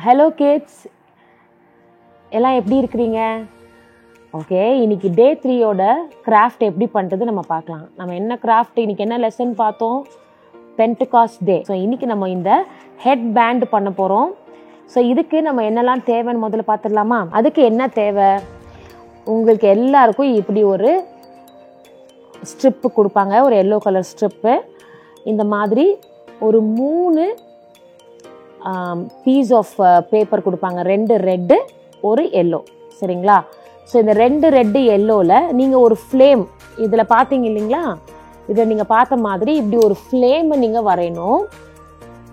Hello kids, எல்லாம் எப்படி இருக்கிறீங்க? ஓகே, இன்னைக்கு டே 3யோட கிராஃப்ட் எப்படி பண்ணுறது நம்ம பார்க்கலாம். நம்ம என்ன கிராஃப்ட், இன்னைக்கு என்ன லெசன் பார்த்தோம்? பென்டகாஸ்ட் டே. ஸோ இன்னைக்கு நம்ம இந்த ஹெட் பேண்ட் பண்ண போகிறோம். ஸோ இதுக்கு நம்ம என்னெல்லாம் தேவைன்னு முதல்ல பார்த்துடலாமா? அதுக்கு என்ன தேவை? உங்களுக்கு எல்லாருக்கும் இப்படி ஒரு ஸ்ட்ரிப்பு கொடுப்பாங்க, ஒரு எல்லோ கலர் ஸ்ட்ரிப்பு. இந்த மாதிரி ஒரு 3 பீஸ் ஆஃப் பேப்பர் கொடுப்பாங்க. 2 ரெட்டு, ஒரு எல்லோ. சரிங்களா? ஸோ இந்த 2 ரெட்டு எல்லோவில் நீங்கள் ஒரு ஃப்ளேம், இதில் பார்த்தீங்க இல்லைங்களா, இதில் நீங்கள் பார்த்த மாதிரி இப்படி ஒரு ஃப்ளேமை நீங்கள் வரையணும்.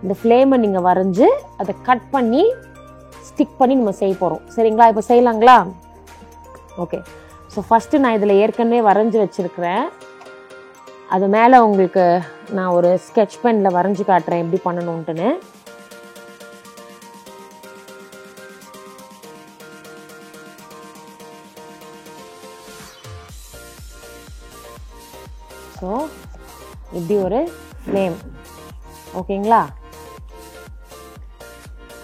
இந்த ஃப்ளேமை நீங்கள் வரைஞ்சி அதை கட் பண்ணி ஸ்டிக் பண்ணி நம்ம செய்ய போகிறோம். சரிங்களா? இப்போ செய்யலாங்களா? ஓகே. ஸோ ஃபஸ்ட்டு நான் இதில் ஏற்கனவே வரைஞ்சி வச்சுருக்கிறேன். அது மேலே உங்களுக்கு நான் ஒரு ஸ்கெட்ச் பெனில் வரைஞ்சி காட்டுறேன் எப்படி பண்ணணுன்ட்டுன்னு. ஸோ இப்படி ஒரு ஃப்ளேம். ஓகேங்களா?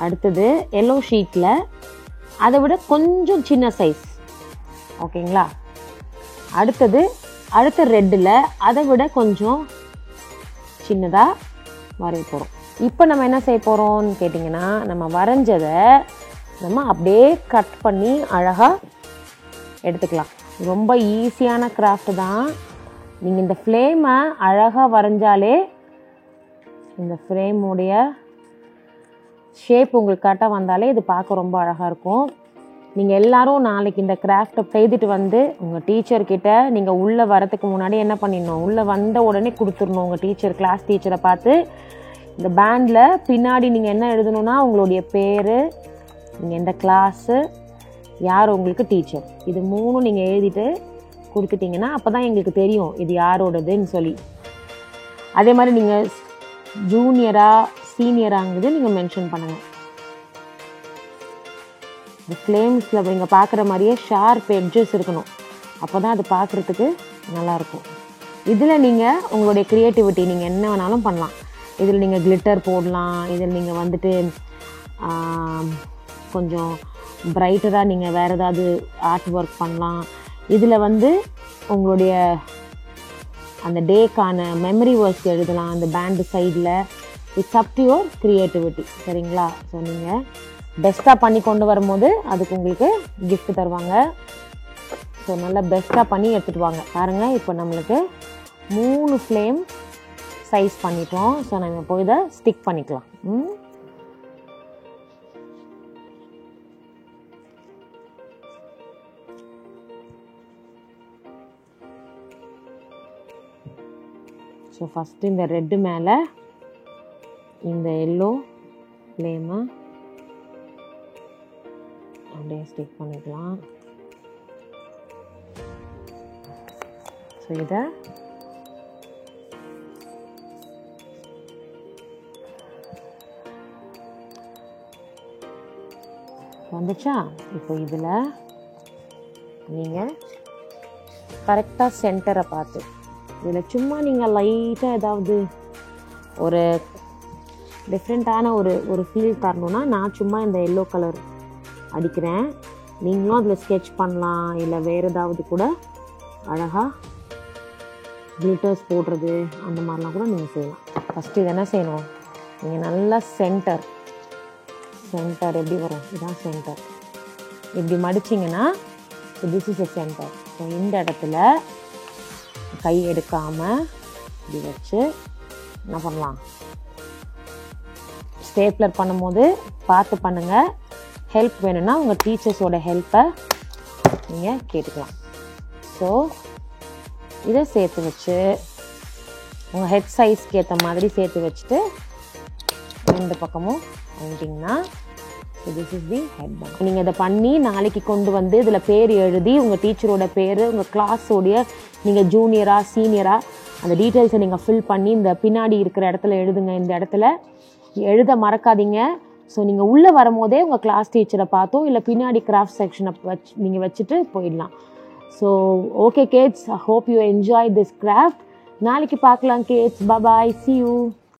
அடுத்தது எல்லோ ஷீட்டில் அதை விட கொஞ்சம் சின்ன சைஸ். ஓகேங்களா? அடுத்த ரெட்டில் அதை விட கொஞ்சம் சின்னதாக வரைய போகிறோம். இப்போ நம்ம என்ன செய்ய போகிறோம்னு கேட்டிங்கன்னா, நம்ம வரைஞ்சதை நம்ம அப்படியே கட் பண்ணி அழகாக எடுத்துக்கலாம். ரொம்ப ஈஸியான கிராஃப்ட் தான். நீங்கள் இந்த ஃப்ளேமை அழகாக வரைஞ்சாலே இந்த ஃப்ளேமுடைய ஷேப் உங்களுக்கு கரெக்டாக வந்தாலே இது பார்க்க ரொம்ப அழகாக இருக்கும். நீங்கள் எல்லோரும் நாளைக்கு இந்த கிராஃப்டை செய்துட்டு வந்து உங்கள் டீச்சர்கிட்ட நீங்கள் உள்ளே வரத்துக்கு முன்னாடி என்ன பண்ணிடணும், உள்ளே வந்த உடனே கொடுத்துடணும். உங்கள் டீச்சர், கிளாஸ் டீச்சரை பார்த்து இந்த பேண்டில் பின்னாடி நீங்கள் என்ன எழுதணுன்னா, உங்களுடைய பேர், நீங்கள் எந்த கிளாஸு, யார் உங்களுக்கு டீச்சர், இது 3 நீங்கள் எழுதிட்டு கொடுத்துட்டிங்கன்னா அப்போ தான் எங்களுக்கு தெரியும் இது யாரோடதுன்னு சொல்லி. அதே மாதிரி நீங்கள் ஜூனியரா சீனியராங்கிறது நீங்கள் மென்ஷன் பண்ணுங்கள். இந்த ஃப்ளேம்ஸில் நீங்கள் பார்க்குற மாதிரியே ஷார்ப் எட்ஜஸ் இருக்கணும். அப்போ தான் அது பார்க்குறதுக்கு நல்லாயிருக்கும். இதில் நீங்கள் உங்களுடைய க்ரியேட்டிவிட்டி நீங்கள் என்ன வேணாலும் பண்ணலாம். இதில் நீங்கள் கிளிட்டர் போடலாம். இதில் நீங்கள் வந்துட்டு கொஞ்சம் பிரைட்டராக நீங்கள் வேறு ஏதாவது ஆர்ட் ஒர்க் பண்ணலாம். இதில் வந்து உங்களுடைய அந்த டேக்கான மெமரி வேர்ஸ் எழுதலாம் அந்த பேண்டு சைடில். It's up to your creativity. சரிங்களா? ஸோ நீங்கள் பெஸ்ட்டாக பண்ணி கொண்டு வரும்போது அதுக்கு உங்களுக்கு கிஃப்ட் தருவாங்க. ஸோ நல்லா பெஸ்ட்டாக பண்ணி எடுத்துகிட்டு வாங்க. பாருங்கள், இப்போ நம்மளுக்கு 3 ஃப்ளேம் சைஸ் பண்ணிட்டோம். ஸோ நம்ம இப்போ இதை ஸ்டிக் பண்ணிக்கலாம். ஸோ ஃபஸ்ட்டு இந்த ரெட்டு மேலே இந்த எல்லோ ஃப்ளேமை அப்படியே ஸ்டிக் பண்ணிக்கலாம். ஸோ இதை வந்துச்சா? இப்போ இதில் நீங்கள் கரெக்டாக சென்டரை பார்த்து இதில் சும்மா நீங்கள் லைட்டாக ஏதாவது ஒரு டிஃப்ரெண்ட்டான ஒரு ஃபீல் தரணுன்னா நான் சும்மா இந்த எல்லோ கலர் அடிக்கிறேன். நீங்களும் அதில் ஸ்கெட்ச் பண்ணலாம், இல்லை வேறு ஏதாவது கூட அழகாக கிளிட்டர்ஸ் போடுறது அந்த மாதிரிலாம் கூட நீங்கள் செய்யலாம். ஃபஸ்ட்டு இது என்ன செய்யணும், நீங்கள் நல்லா சென்டர் எப்படி வரும், இதுதான் சென்டர். இப்படி மடிச்சிங்கன்னா this is a center. So இந்த இடத்துல கை எடுக்காமல் இப்படி வச்சு என்ன பண்ணலாம், ஸ்டேப்லர் பண்ணும்போது பார்த்து பண்ணுங்கள். ஹெல்ப் வேணும்னா உங்கள் டீச்சர்ஸோட ஹெல்ப்பை நீங்கள் கேட்டுக்கலாம். ஸோ இதை சேர்த்து வச்சு உங்கள் ஹெட் சைஸ்க்கு ஏற்ற மாதிரி சேர்த்து வச்சுட்டு 2 பக்கமும் பண்ணிட்டிங்கன்னா this is the head band. நீங்கள் இதை பண்ணி நாளைக்கு கொண்டு வந்து இதில் பேர் எழுதி உங்கள் டீச்சரோட பேர், உங்கள் கிளாஸோடைய நீங்கள் ஜூனியரா சீனியரா அந்த டீட்டெயில்ஸை நீங்கள் ஃபில் பண்ணி இந்த பின்னாடி இருக்கிற இடத்துல எழுதுங்க. இந்த இடத்துல எழுத மறக்காதீங்க. ஸோ நீங்கள் உள்ளே வரும்போதே உங்கள் கிளாஸ் டீச்சரை பார்த்தோ இல்லை பின்னாடி கிராஃப்ட் செக்ஷனை நீங்கள் வச்சுட்டு போயிடலாம். So okay kids, I hope you enjoy this craft. நாளைக்கு பார்க்கலாம் கிட்ஸ். Bye, see you.